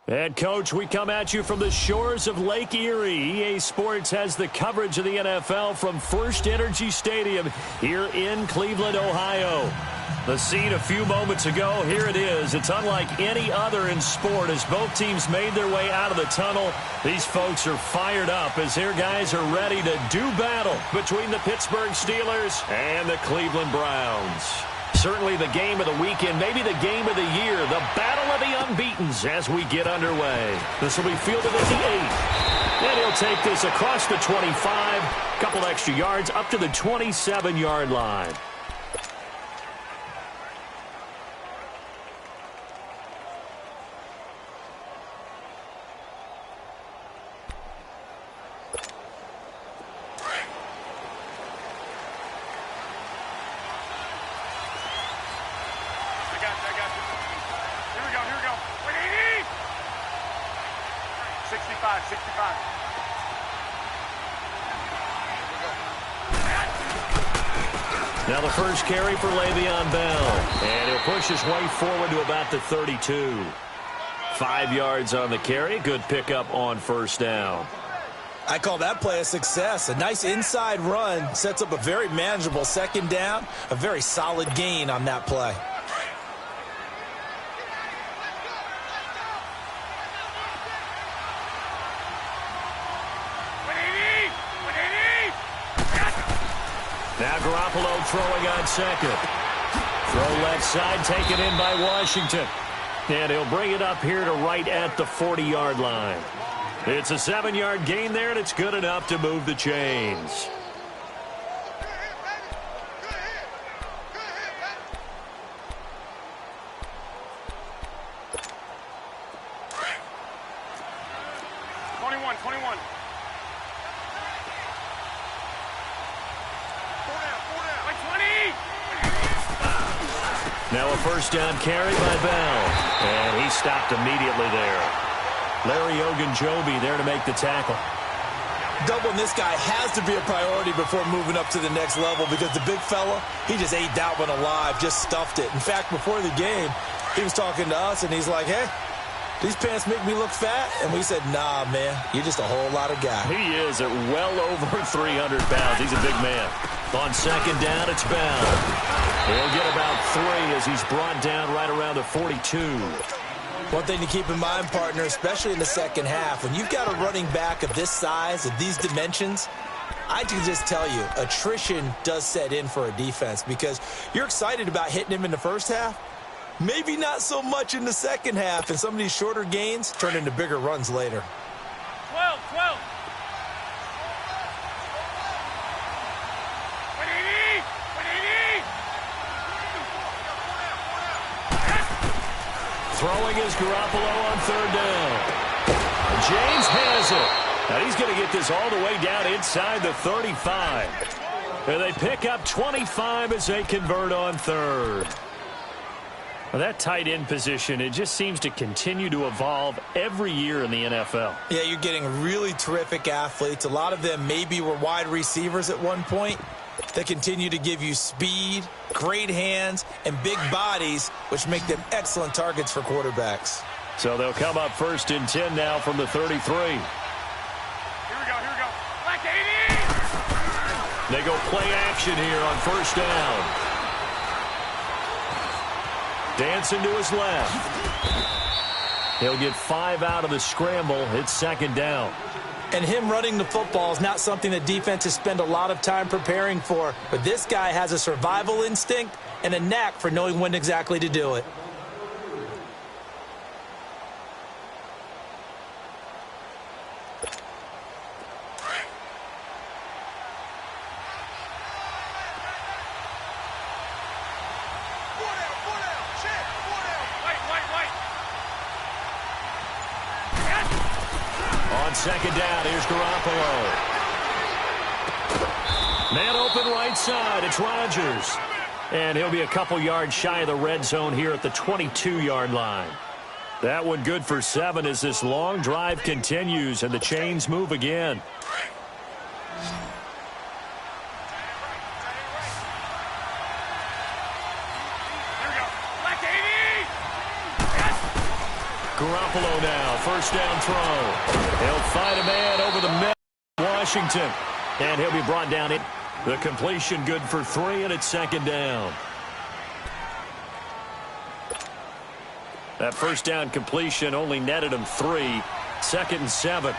And, Coach, we come at you from the shores of Lake Erie. EA Sports has the coverage of the NFL from First Energy Stadium here in Cleveland, Ohio. The scene a few moments ago, here it is. It's unlike any other in sport as both teams made their way out of the tunnel. These folks are fired up as their guys are ready to do battle between the Pittsburgh Steelers and the Cleveland Browns. Certainly the game of the weekend, maybe the game of the year, the battle of the unbeatens as we get underway. This will be fielded at the 8. And he'll take this across the 25, couple extra yards up to the 27-yard line. Now the first carry for Le'Veon Bell. And he'll push his way forward to about the 32. 5 yards on the carry. Good pickup on first down. I call that play a success. A nice inside run sets up a very manageable second down. A very solid gain on that play. Now Garoppolo throwing on second. Throw left side, taken in by Washington. And he'll bring it up here to right at the 40-yard line. It's a 7-yard gain there, and it's good enough to move the chains. Now a first down carry by Bell. And he stopped immediately there. Larry Ogunjobi there to make the tackle. Doubling this guy has to be a priority before moving up to the next level because the big fella, he just ate that one alive, just stuffed it. In fact, before the game, he was talking to us, and he's like, hey, these pants make me look fat. And we said, nah, man, you're just a whole lot of guy. He is at well over 300 pounds. He's a big man. On second down, it's Bell. He'll get about 3 as he's brought down right around the 42. One thing to keep in mind, partner, especially in the second half, when you've got a running back of this size, of these dimensions, I can just tell you, attrition does set in for a defense because you're excited about hitting him in the first half. Maybe not so much in the second half, and some of these shorter gains turn into bigger runs later. 12. Throwing is Garoppolo on third down. James has it. Now he's going to get this all the way down inside the 35. And they pick up 25 as they convert on third. Well, that tight end position, it just seems to continue to evolve every year in the NFL. Yeah, you're getting really terrific athletes. A lot of them maybe were wide receivers at one point. They continue to give you speed, great hands, and big bodies, which make them excellent targets for quarterbacks. So they'll come up first and 10 now from the 33. Here we go. Black 80! They go play action here on first down. Dancing to his left. He'll get 5 out of the scramble. It's second down. And him running the football is not something that defenses spend a lot of time preparing for. But this guy has a survival instinct and a knack for knowing when exactly to do it. Second down, here's Garoppolo. Man open right side, it's Rodgers. And he'll be a couple yards shy of the red zone here at the 22-yard line. That one good for 7 as this long drive continues and the chains move again. Garoppolo now. First down throw. He'll find a man over the middle. Washington. And he'll be brought down in. The completion good for 3, and it's second down. That first down completion only netted him 3. Second and 7.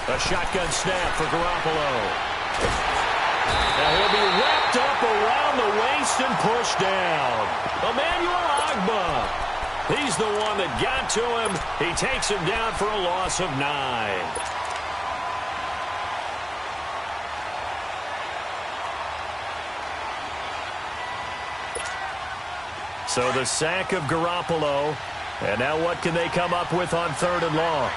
A shotgun snap for Garoppolo. Now he'll be wrapped up around the waist and pushed down. Emmanuel Ogbah. He's the one that got to him. He takes him down for a loss of 9. So the sack of Garoppolo. And now what can they come up with on 3rd and long?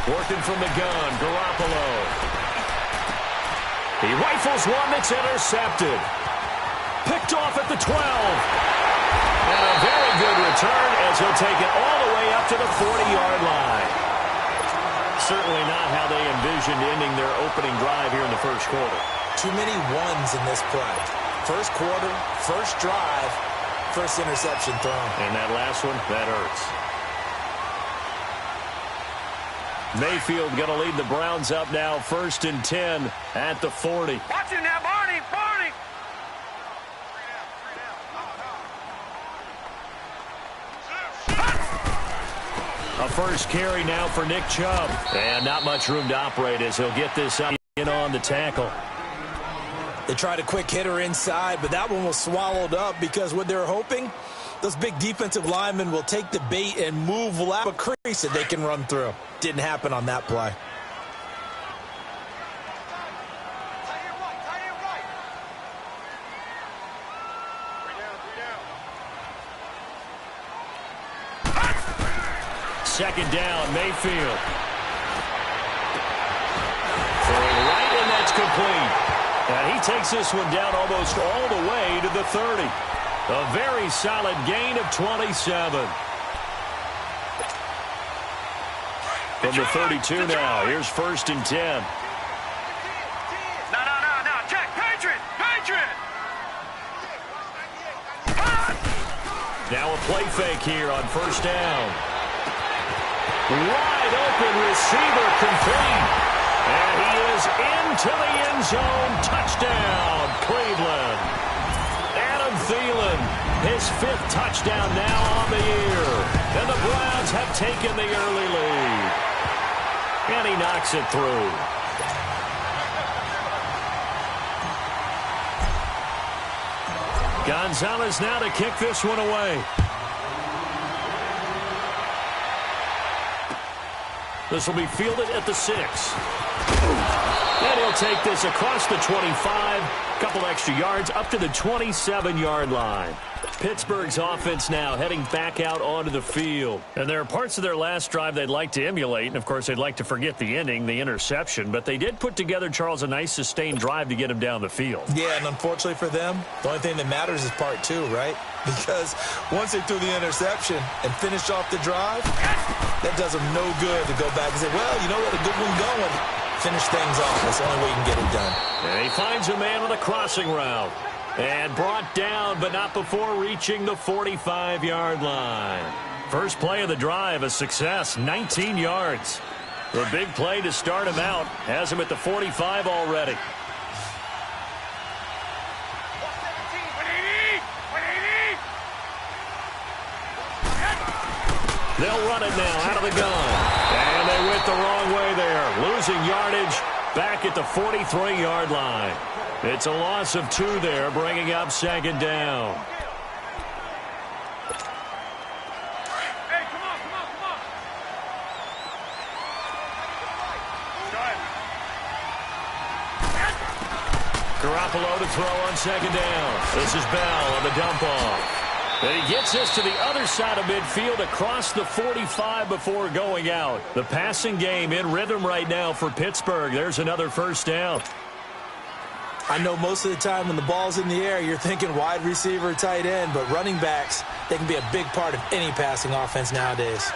Working from the gun, Garoppolo. He rifles one that's intercepted. Picked off at the 12. And a very good return as he'll take it all the way up to the 40-yard line. Certainly not how they envisioned ending their opening drive here in the first quarter. Too many ones in this play. First quarter, first drive, first interception thrown. And that last one, that hurts. Mayfield going to lead the Browns up now, 1st and 10 at the 40. Watch him now, Barney! Barney! A first carry now for Nick Chubb. And not much room to operate as he'll get this up in on the tackle. They tried a quick hitter inside, but that one was swallowed up because what they're hoping, those big defensive linemen will take the bait and move lap a crease that they can run through. Didn't happen on that play. Second down, Mayfield. Throwing right, and that's complete. And he takes this one down almost all the way to the 30. A very solid gain of 27. From the 32 now, here's 1st and 10. No, check, Patriot! Now a play fake here on 1st down. Wide open receiver complete. And he is into the end zone. Touchdown, Cleveland. Adam Thielen, his 5th touchdown now on the year. And the Browns have taken the early lead. And he knocks it through. Gonzalez now to kick this one away. This will be fielded at the 6. And he'll take this across the 25. Couple extra yards up to the 27-yard line. Pittsburgh's offense now heading back out onto the field. And there are parts of their last drive they'd like to emulate. And, of course, they'd like to forget the ending, the interception. But they did put together, Charles, a nice sustained drive to get him down the field. Yeah, and unfortunately for them, the only thing that matters is part 2, right? Because once they threw the interception and finished off the drive, that does them no good to go back and say, well, you know what, a good one going. Finish things off. That's the only way you can get it done. And he finds a man on the crossing route. And brought down, but not before reaching the 45-yard line. First play of the drive, a success, 19 yards. The big play to start him out has him at the 45 already. They'll run it now out of the gun. And they went the wrong way there. Losing yardage back at the 43-yard line. It's a loss of 2 there, bringing up second down. Hey, come on. Garoppolo to throw on second down. This is Bell on the dump off. And he gets this to the other side of midfield across the 45 before going out. The passing game in rhythm right now for Pittsburgh. There's another first down. I know most of the time when the ball's in the air, you're thinking wide receiver, tight end, but running backs, they can be a big part of any passing offense nowadays.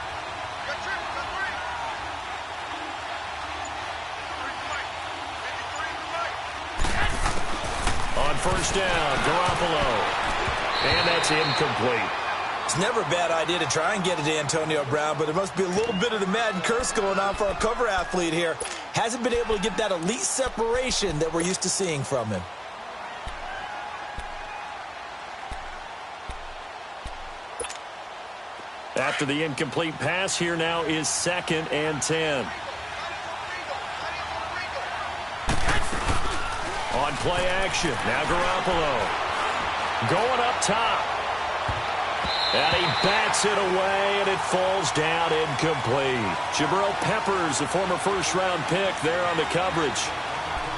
On first down, Garoppolo. And that's incomplete. It's never a bad idea to try and get it to Antonio Brown, but there must be a little bit of the Madden curse going on for our cover athlete here. Hasn't been able to get that elite separation that we're used to seeing from him. After the incomplete pass, here now is 2nd and 10. On play action, now Garoppolo. Going up top. And he bats it away, and it falls down incomplete. Jabril Peppers, a former first-round pick, there on the coverage.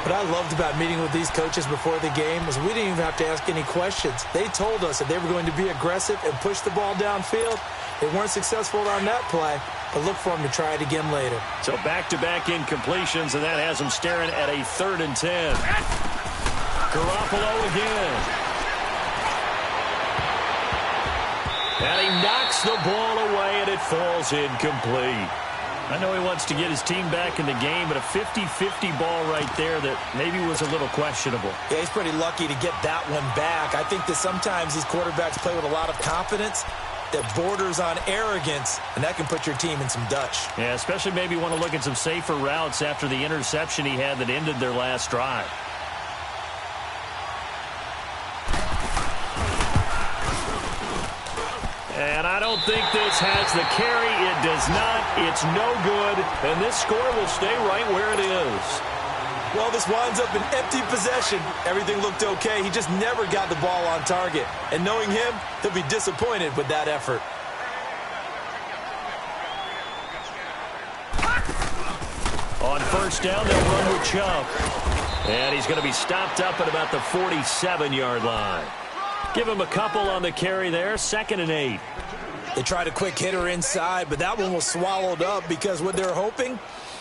What I loved about meeting with these coaches before the game was we didn't even have to ask any questions. They told us that they were going to be aggressive and push the ball downfield. They weren't successful on that play, but look for them to try it again later. So back-to-back incompletions, and that has them staring at a 3rd and 10. Garoppolo again. And he knocks the ball away, and it falls incomplete. I know he wants to get his team back in the game, but a 50-50 ball right there that maybe was a little questionable. Yeah, he's pretty lucky to get that one back. I think that sometimes these quarterbacks play with a lot of confidence that borders on arrogance, and that can put your team in some Dutch. Yeah, especially maybe want to look at some safer routes after the interception he had that ended their last drive. And I don't think this has the carry. It does not. It's no good. And this score will stay right where it is. Well, this winds up an empty possession. Everything looked okay. He just never got the ball on target. And knowing him, he'll be disappointed with that effort. On first down, they'll run with Chubb. And he's going to be stopped up at about the 47-yard line. Give him a couple on the carry there. 2nd and 8. They tried a quick hitter inside, but that one was swallowed up because what they're hoping,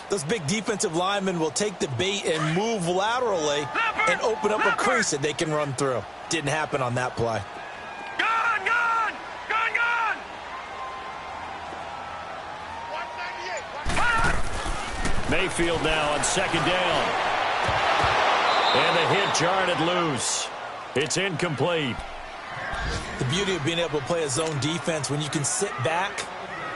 those big defensive linemen will take the bait and move laterally and open up a crease that they can run through. Didn't happen on that play. Gone, gone, gone, gone. Mayfield now on 2nd down. And the hit jarred it loose. It's incomplete. The beauty of being able to play a zone defense when you can sit back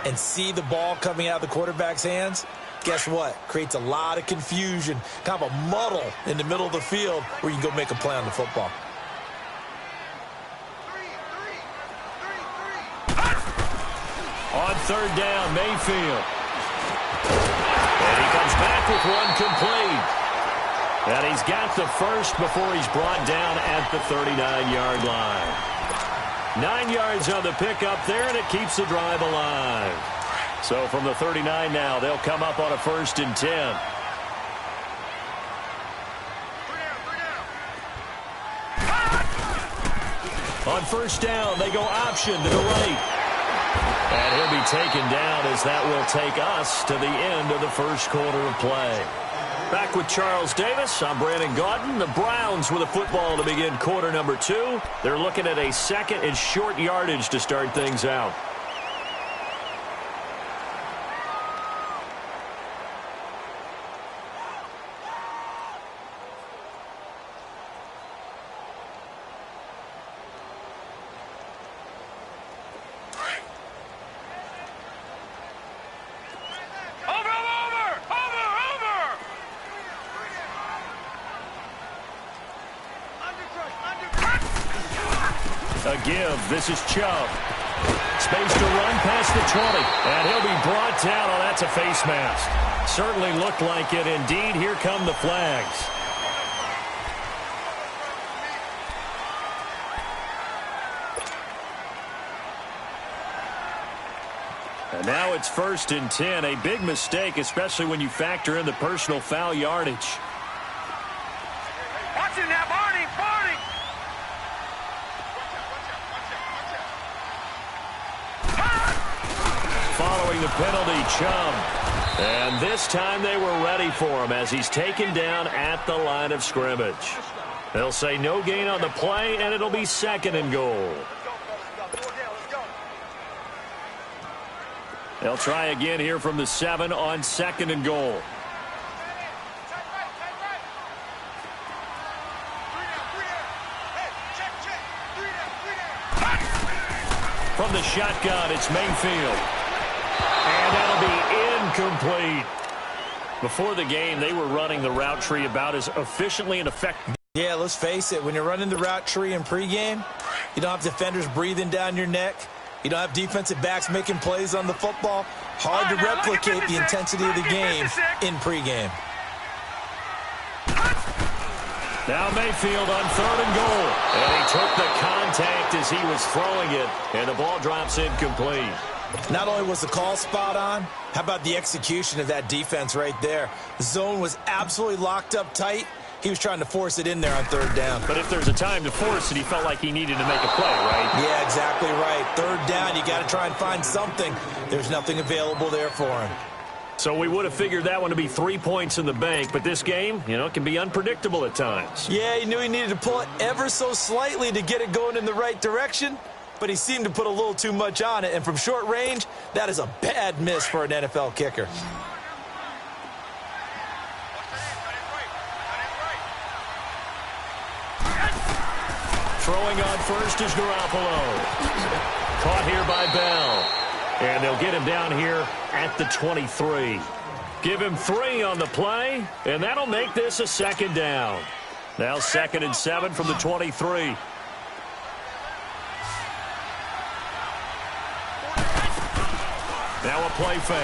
and see the ball coming out of the quarterback's hands, guess what? Creates a lot of confusion, kind of a muddle in the middle of the field where you can go make a play on the football. On 3rd down, Mayfield. And he comes back with one complete. And he's got the first before he's brought down at the 39-yard line. 9 yards on the pickup there, and it keeps the drive alive. So from the 39 now, they'll come up on a 1st and 10. On first down, they go option to the right. And he'll be taken down as that will take us to the end of the first quarter of play. Back with Charles Davis, I'm Brandon Gaudin. The Browns with a football to begin quarter number 2. They're looking at a 2nd and short yardage to start things out. A give. This is Chubb. Space to run past the 20. And he'll be brought down. Oh, that's a face mask. Certainly looked like it. Indeed, here come the flags. And now it's 1st and 10. A big mistake, especially when you factor in the personal foul yardage. Watch it now, Barney, Barney. Following the penalty, Chubb. And this time they were ready for him as he's taken down at the line of scrimmage. They'll say no gain on the play, and it'll be 2nd and goal. They'll try again here from the 7 on 2nd and goal. From the shotgun, it's Mayfield. And that'll be incomplete. Before the game, they were running the route tree about as efficiently and effectively. Yeah, let's face it. When you're running the route tree in pregame, you don't have defenders breathing down your neck. You don't have defensive backs making plays on the football. Hard to replicate the intensity of the game in pregame. Now Mayfield on 3rd and goal. And he took the contact as he was throwing it. And the ball drops incomplete. Not only was the call spot on, how about the execution of that defense right there? The zone was absolutely locked up tight. He was trying to force it in there on 3rd down. But if there's a time to force it, he felt like he needed to make a play, right? Yeah, exactly right. 3rd down, you got to try and find something. There's nothing available there for him. So we would have figured that one to be 3 points in the bank. But this game, it can be unpredictable at times. Yeah, he knew he needed to pull it ever so slightly to get it going in the right direction. But he seemed to put a little too much on it. And from short range, that is a bad miss for an NFL kicker. Throwing on first is Garoppolo. Caught here by Bell. And they'll get him down here at the 23. Give him 3 on the play, and that'll make this a 2nd down. Now 2nd and 7 from the 23. Now a play fake.